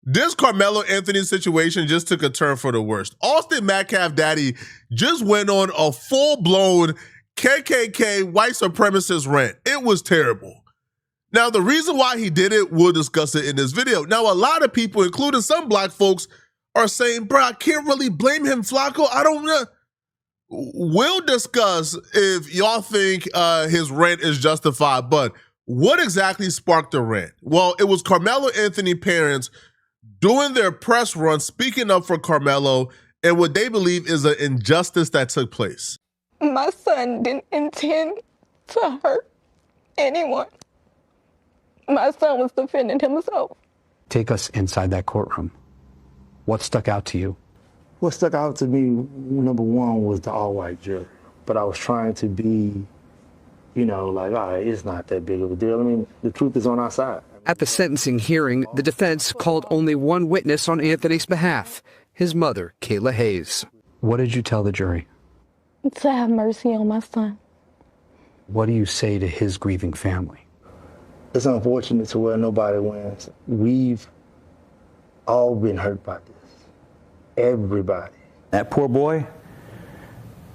This Karmelo Anthony situation just took a turn for the worst. Austin Metcalf daddy just went on a full-blown KKK white supremacist rant. It was terrible. Now, the reason why he did it, we'll discuss it in this video. Now, a lot of people, including some black folks, are saying, bro, I can't really blame him, Flacco. I don't know. We'll discuss if y'all think his rant is justified, but what exactly sparked the rant? Well, it was Karmelo Anthony parents doing their press run, speaking up for Karmelo and what they believe is an injustice that took place. My son didn't intend to hurt anyone. My son was defending himself. Take us inside that courtroom. What stuck out to you? What stuck out to me, number one, was the all-white jury. But I was trying to be, like, all right, it's not that big of a deal. I mean, the truth is on our side. At the sentencing hearing, the defense called only one witness on Anthony's behalf, his mother, Kayla Hayes. What did you tell the jury? To have mercy on my son. What do you say to his grieving family? It's unfortunate to where nobody wins. We've all been hurt by this. Everybody. That poor boy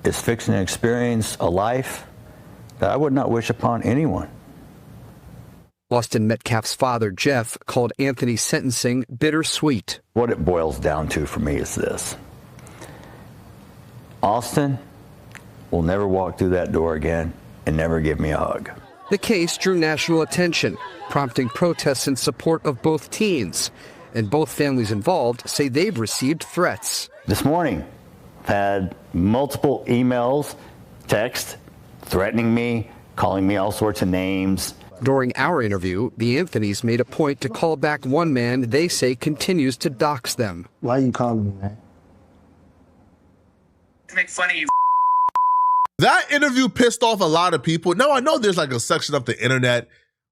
is fixing to experience a life that I would not wish upon anyone. Austin Metcalf's father, Jeff, called Anthony's sentencing bittersweet. What it boils down to for me is this. Austin will never walk through that door again and never give me a hug. The case drew national attention, prompting protests in support of both teens. And both families involved say they've received threats. This morning, I've had multiple emails, texts, threatening me, calling me all sorts of names. During our interview, the Anthonys made a point to call back one man they say continues to dox them. Why are you calling me, man? To make fun of you. That interview pissed off a lot of people. Now, I know there's like a section of the internet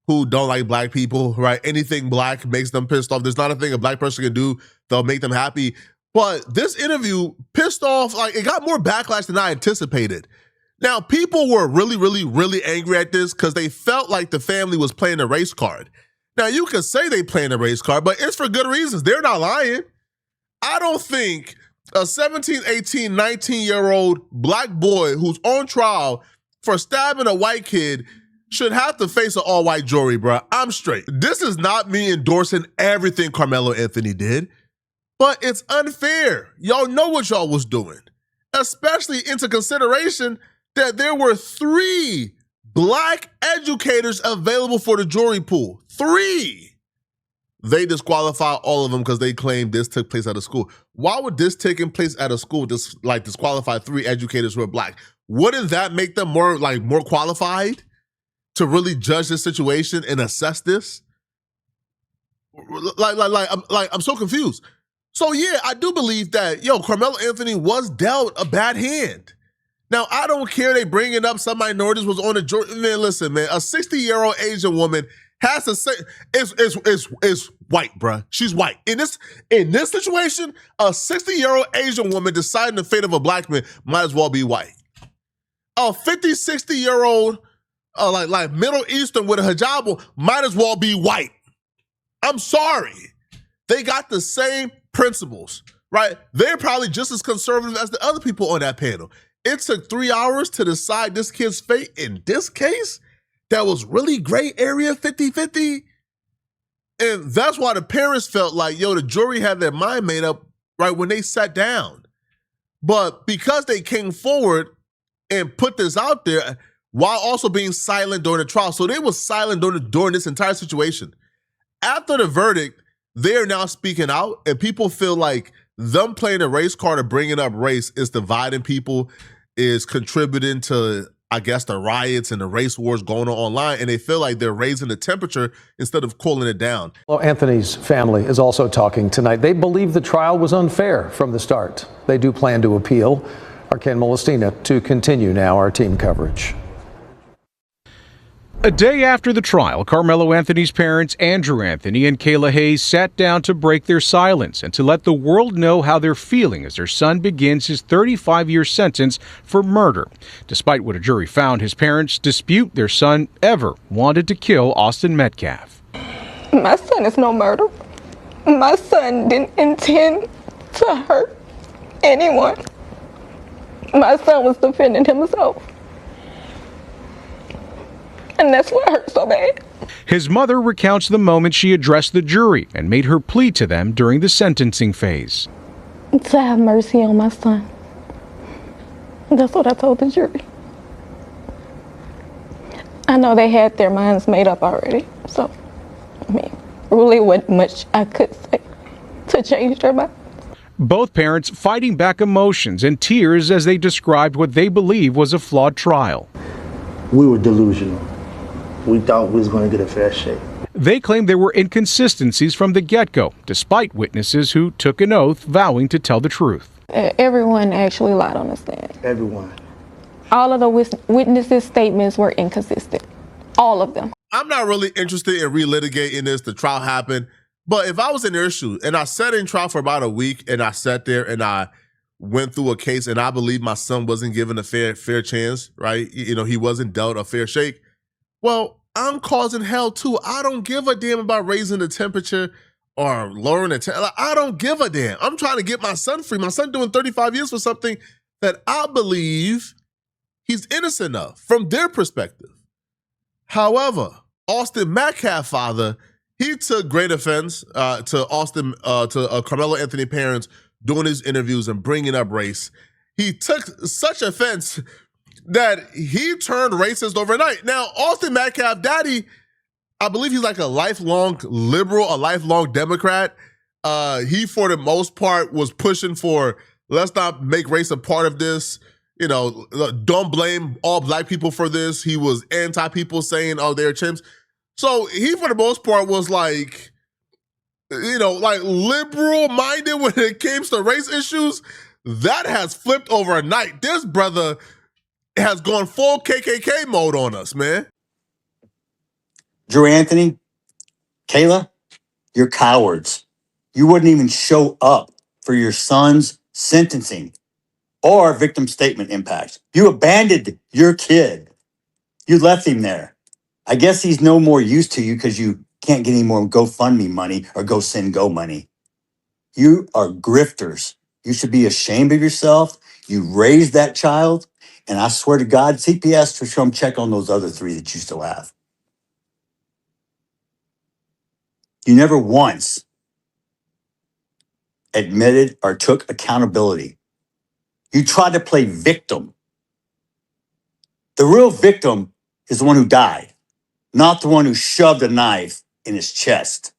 who don't like black people, right? Anything black makes them pissed off. There's not a thing a black person can do that'll make them happy. But this interview pissed off, like it got more backlash than I anticipated. Now, people were really angry at this because they felt like the family was playing a race card. Now, you can say they playing a race card, but it's for good reasons. They're not lying. I don't think a 17, 18, 19-year-old black boy who's on trial for stabbing a white kid should have to face an all-white jury, bro. I'm straight. This is not me endorsing everything Karmelo Anthony did, but it's unfair. Y'all know what y'all was doing, especially into consideration that there were 3 black educators available for the jury pool. 3. They disqualified all of them because they claimed this took place at a school. Why would this taking place at a school disqualify 3 educators who are black? Wouldn't that make them more qualified to really judge this situation and assess this? I'm so confused. So yeah, I do believe that, Karmelo Anthony was dealt a bad hand. Now, I don't care they bringing up some minorities was on the jury. Man, listen, man, a 60-year-old Asian woman has to say, is white, bruh. She's white. In this situation, a 60-year-old Asian woman deciding the fate of a black man might as well be white. A 50, 60-year-old like Middle Eastern with a hijab might as well be white. I'm sorry. They got the same principles, right? They're probably just as conservative as the other people on that panel. It took 3 hours to decide this kid's fate in this case that was really gray area 50-50. And that's why the parents felt like, the jury had their mind made up right when they sat down. But because they came forward and put this out there while also being silent during the trial, so they were silent during this entire situation. After the verdict, they're now speaking out, and people feel like them playing a race card or bringing up race is dividing people, is contributing to, I guess, the riots and the race wars going on online, and they feel like they're raising the temperature instead of cooling it down. Well, Anthony's family is also talking tonight. They believe the trial was unfair from the start. They do plan to appeal. Our Ken Molestina to continue now our team coverage. A day after the trial, Karmelo Anthony's parents, Andrew Anthony and Kayla Hayes, sat down to break their silence and to let the world know how they're feeling as their son begins his 35-year sentence for murder. Despite what a jury found, his parents dispute their son ever wanted to kill Austin Metcalf. My son is no murderer. My son didn't intend to hurt anyone. My son was defending himself. And that's what hurt so bad. His mother recounts the moment she addressed the jury and made her plea to them during the sentencing phase. To have mercy on my son. That's what I told the jury. I know they had their minds made up already, so, I mean, really wasn't much I could say to change their mind. Both parents fighting back emotions and tears as they described what they believe was a flawed trial. We were delusional. We thought we was going to get a fair shake. They claim there were inconsistencies from the get-go, despite witnesses who took an oath vowing to tell the truth. Everyone actually lied on the stand. Everyone. All of the witnesses' statements were inconsistent. All of them. I'm not really interested in relitigating this. The trial happened. But if I was in their shoes and I sat in trial for about a week and I sat there and I went through a case and I believe my son wasn't given a fair chance, right? You know, he wasn't dealt a fair shake. Well, I'm causing hell too. I don't give a damn about raising the temperature or lowering the temperature. I don't give a damn. I'm trying to get my son free. My son doing 35 years for something that I believe he's innocent of from their perspective. However, Austin Metcalf father, he took great offense to Karmelo Anthony parents doing his interviews and bringing up race. He took such offense that he turned racist overnight. Now, Austin Metcalf, daddy, I believe he's like a lifelong liberal, a lifelong Democrat. He, for the most part, was pushing for, let's not make race a part of this. You know, don't blame all black people for this. He was anti-people saying, oh, they're chimps. So he, for the most part, was like, you know, like liberal-minded when it came to race issues. That has flipped overnight. This brother has gone full KKK mode on us, man. Drew Anthony, Kayla, you're cowards. You wouldn't even show up for your son's sentencing or victim statement impact. You abandoned your kid. You left him there. I guess he's no more use to you because you can't get any more GoFundMe money or GoSendGo money. You are grifters. You should be ashamed of yourself. You raised that child. And I swear to God, CPS should come check on those other 3 that you still have. You never once admitted or took accountability. You tried to play victim. The real victim is the one who died, not the one who shoved a knife in his chest.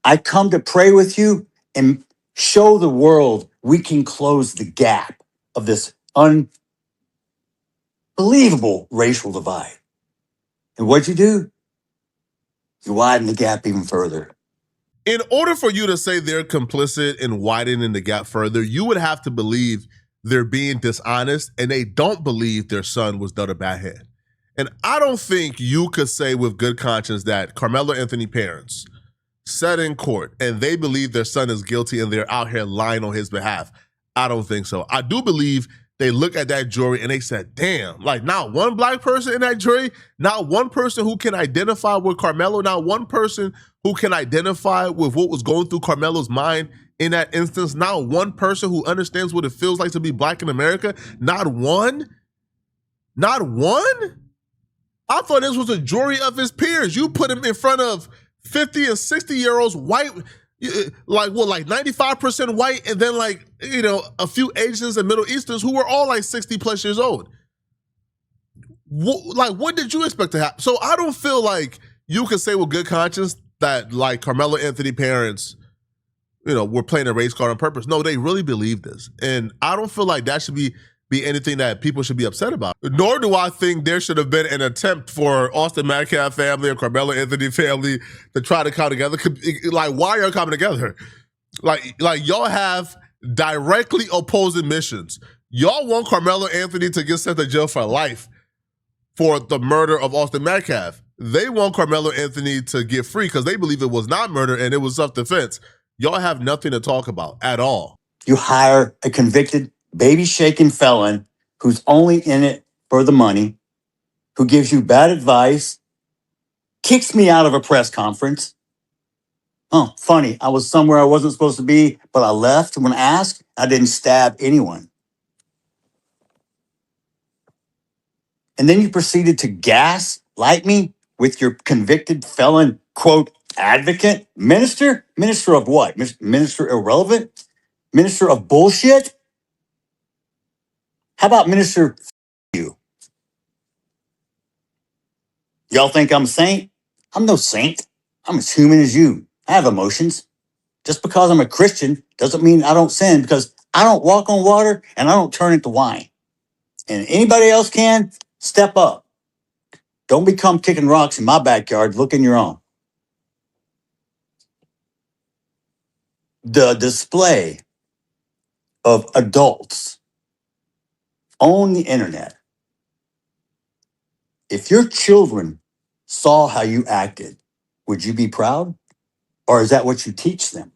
I come to pray with you and show the world we can close the gap of this unbelievable racial divide. And what'd you do? You widen the gap even further. In order for you to say they're complicit in widening the gap further, you would have to believe they're being dishonest and they don't believe their son was dealt a bad hand. And I don't think you could say with good conscience that Karmelo Anthony parents sat in court and they believe their son is guilty and they're out here lying on his behalf. I don't think so. I do believe they look at that jury and they said, damn, like not one black person in that jury, not one person who can identify with Karmelo, not one person who can identify with what was going through Karmelo's mind in that instance, not one person who understands what it feels like to be black in America, not one. Not one? I thought this was a jury of his peers. You put him in front of 50 and 60-year-olds, white, like 95% white, and then like, you know, a few Asians and Middle Easterns who were all like 60 plus years old. What did you expect to happen? So I don't feel like you can say with good conscience that like Karmelo Anthony parents, you know, were playing a race card on purpose. No, they really believe this. And I don't feel like that should be anything that people should be upset about. Nor do I think there should have been an attempt for Austin Metcalf family or Karmelo Anthony family to try to come together. Like, why are you coming together? Like y'all have directly opposing missions. Y'all want Karmelo Anthony to get sent to jail for life for the murder of Austin Metcalf. They want Karmelo Anthony to get free because they believe it was not murder and it was self-defense. Y'all have nothing to talk about at all. You hire a convicted baby-shaking felon who's only in it for the money, who gives you bad advice, kicks me out of a press conference, Oh, funny. I was somewhere I wasn't supposed to be, but I left when asked. I didn't stab anyone. And then you proceeded to gaslight me with your convicted felon, quote, advocate? Minister? Minister of what? Minister irrelevant? Minister of bullshit? How about Minister you? Y'all think I'm a saint? I'm no saint. I'm as human as you. I have emotions. Just because I'm a Christian doesn't mean I don't sin, because I don't walk on water and I don't turn into wine. And anybody else can, step up. Don't become kicking rocks in my backyard. Look in your own. The display of adults on the internet. If your children saw how you acted, would you be proud? Or is that what you teach them?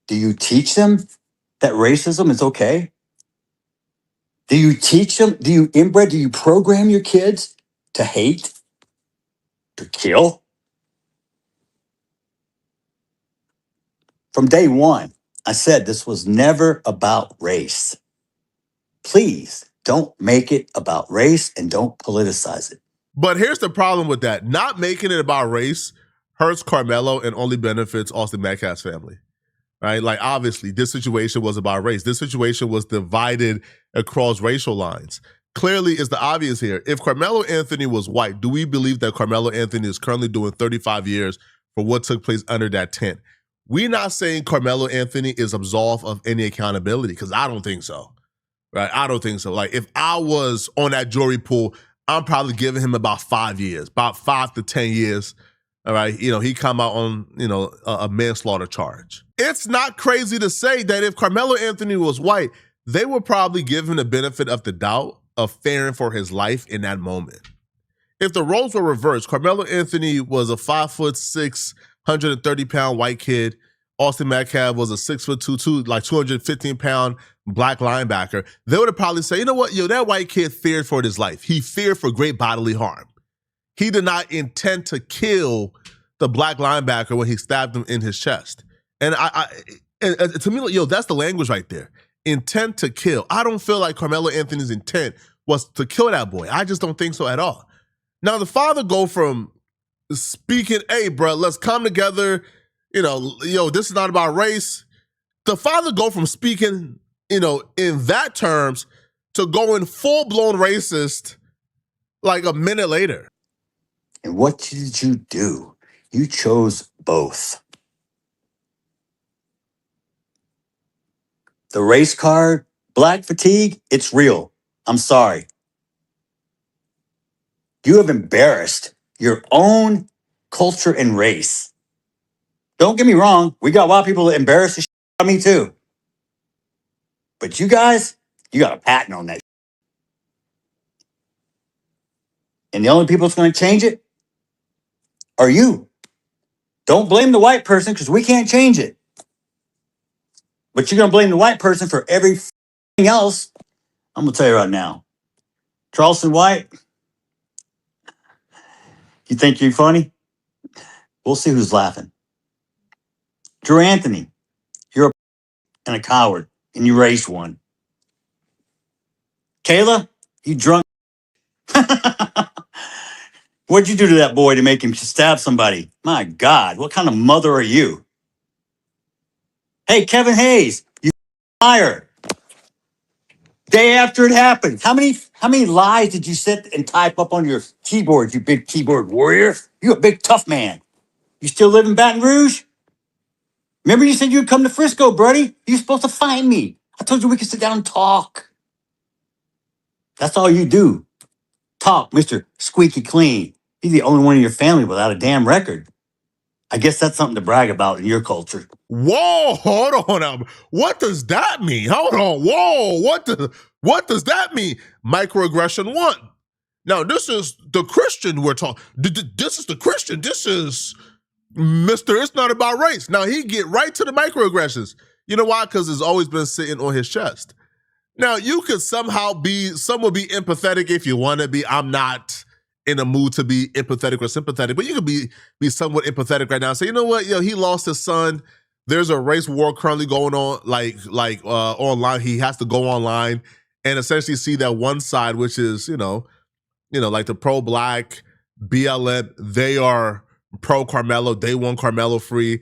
Do you teach them that racism is okay? Do you teach them? Do you program your kids to hate, to kill? From day one, I said this was never about race. Please don't make it about race and don't politicize it. But here's the problem with that. Not making it about race hurts Karmelo and only benefits Austin Metcalf's family, right? Like, obviously, this situation was about race. This situation was divided across racial lines. Clearly, is the obvious here. If Karmelo Anthony was white, do we believe that Karmelo Anthony is currently doing 35 years for what took place under that tent? We're not saying Karmelo Anthony is absolved of any accountability, because I don't think so, right? I don't think so. Like, if I was on that jury pool, I'm probably giving him about 5 years, about 5 to 10 years. All right. He come out on, a manslaughter charge. It's not crazy to say that if Karmelo Anthony was white, they would probably give him the benefit of the doubt of fearing for his life in that moment. If the roles were reversed, Karmelo Anthony was a 5'6", 130-pound white kid. Austin Metcalf was a 6'2", like 215-pound black linebacker. They would have probably said, you know what, that white kid feared for his life. He feared for great bodily harm. He did not intend to kill the black linebacker when he stabbed him in his chest. And to me, that's the language right there. Intent to kill. I don't feel like Karmelo Anthony's intent was to kill that boy. I just don't think so at all. Now, the father go from speaking, hey, bro, let's come together. This is not about race. The father go from speaking, in that terms to going full-blown racist like a minute later. And what did you do? You chose both. The race card, black fatigue, it's real. I'm sorry. You have embarrassed your own culture and race. Don't get me wrong. We got a lot of people that embarrass the shit out of me too. But you guys, you got a patent on that. And the only people that's going to change it are you. Don't blame the white person, because we can't change it. But you're going to blame the white person for everything else. I'm going to tell you right now. Charleston White, you think you're funny? We'll see who's laughing. Drew Anthony, you're a coward, and you raised one. Kayla, you drunk. What'd you do to that boy to make him stab somebody? My God, what kind of mother are you? Hey, Kevin Hayes, you liar. Day after it happened, how many lies did you sit and type up on your keyboard, you big keyboard warrior? You a big tough man. You still live in Baton Rouge? Remember you said you'd come to Frisco, buddy? You're supposed to find me. I told you we could sit down and talk. That's all you do. Talk, Mr. Squeaky Clean. You're the only one in your family without a damn record. I guess that's something to brag about in your culture. Whoa, hold on now. What does that mean? Hold on. Whoa, what does that mean? Microaggression 1. Now, this is the Christian we're talking. This is the Christian. This is Mr. It's not about race. Now, he get right to the microaggressions. You know why? Because it's always been sitting on his chest. Now, you could somehow be, some will be empathetic if you want to be. I'm not in a mood to be empathetic or sympathetic, but you could be somewhat empathetic right now. Say, you know what, he lost his son. There's a race war currently going on, online. He has to go online and essentially see that one side, which is, like the pro-black BLM, they are pro-Karmelo. They want Karmelo free.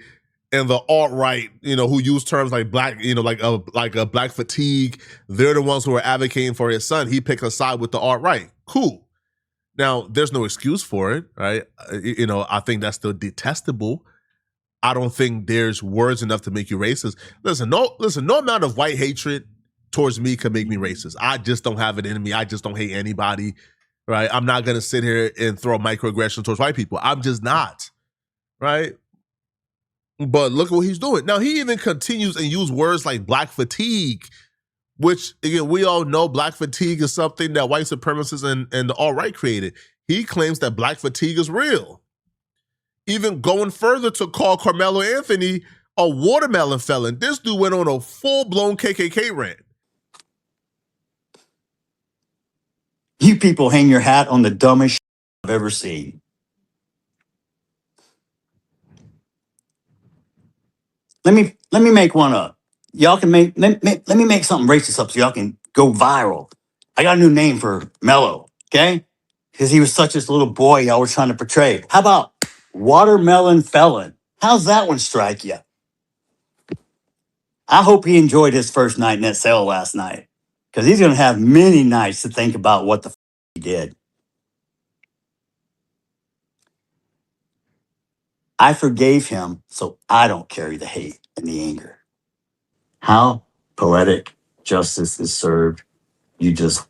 And the alt-right, who use terms like black, like a black fatigue, they're the ones who are advocating for his son. He picked a side with the alt-right. Cool. Now, there's no excuse for it, right? I think that's still detestable. I don't think there's words enough to make you racist. Listen, no amount of white hatred towards me can make me racist. I just don't have it in me. I just don't hate anybody, right? I'm not going to sit here and throw microaggression towards white people. I'm just not, right? But look at what he's doing. Now, he even continues and use words like black fatigue, which, again, we all know black fatigue is something that white supremacists and the alt-right created. He claims that black fatigue is real. Even going further to call Karmelo Anthony a watermelon felon. This dude went on a full-blown KKK rant. You people hang your hat on the dumbest I've ever seen. Let me make one up. Y'all can let me make something racist up so y'all can go viral. I got a new name for Mello, okay? Because he was such this little boy y'all were trying to portray. How about watermelon felon? How's that one strike you? I hope he enjoyed his first night in that cell last night, because he's going to have many nights to think about what the he did. I forgave him, so I don't carry the hate and the anger. How poetic justice is served. You just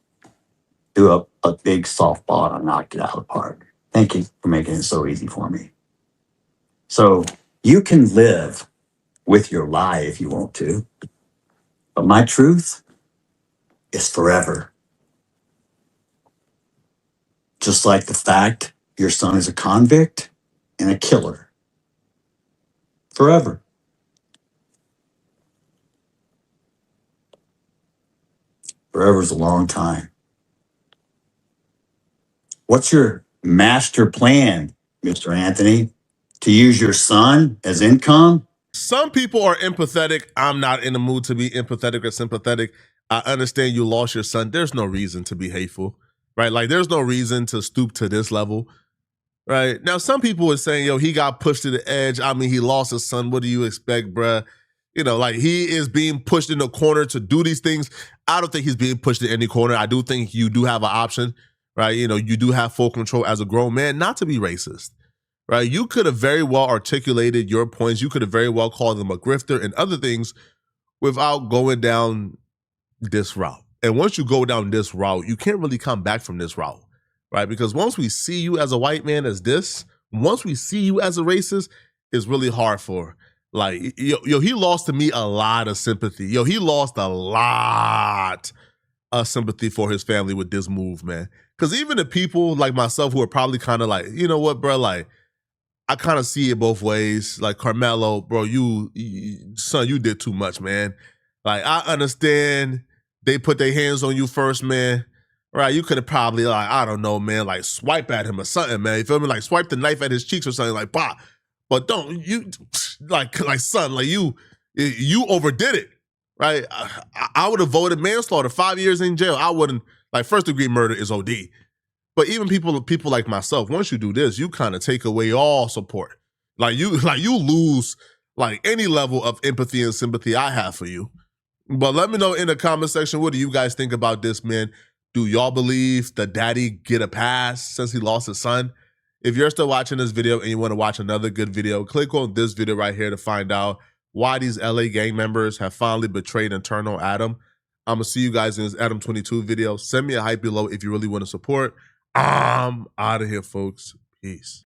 do a big softball and knock it out of the park. Thank you for making it so easy for me. So you can live with your lie if you want to, but my truth is forever. Just like the fact your son is a convict and a killer. Forever. Forever is a long time. What's your master plan, Mr. Anthony? To use your son as income? Some people are empathetic. I'm not in the mood to be empathetic or sympathetic. I understand you lost your son. There's no reason to be hateful, right? Like, there's no reason to stoop to this level, right? Now, some people are saying, he got pushed to the edge. I mean, he lost his son. What do you expect, bruh? Like, he is being pushed in the corner to do these things. I don't think he's being pushed in any corner. I do think you do have an option, right? You do have full control as a grown man not to be racist, right? You could have very well articulated your points. You could have very well called him a grifter and other things without going down this route. And once you go down this route, you can't really come back from this route, right? Because once we see you as a white man as this, once we see you as a racist, it's really hard for, like, he lost to me a lot of sympathy. He lost a lot of sympathy for his family with this move, man. Because even the people like myself who are probably kind of like, you know what, bro, like, I kind of see it both ways. Like, Karmelo, bro, son, you did too much, man. Like, I understand they put their hands on you first, man. Right? You could have probably, like, I don't know, man, like, swipe at him or something, man. You feel me? Like, swipe the knife at his cheeks or something, like, bah. But don't, you, like son, like, you overdid it, right? I would have voted manslaughter, 5 years in jail. I wouldn't, like, first degree murder is OD. But even people like myself, once you do this, you kind of take away all support. Like, you lose, like, any level of empathy and sympathy I have for you. But let me know in the comment section, what do you guys think about this, man? Do y'all believe the daddy get a pass since he lost his son? If you're still watching this video and you want to watch another good video, click on this video right here to find out why these LA gang members have finally betrayed and turned on Adam. I'm going to see you guys in this Adam 22 video. Send me a hype below if you really want to support. I'm out of here, folks. Peace.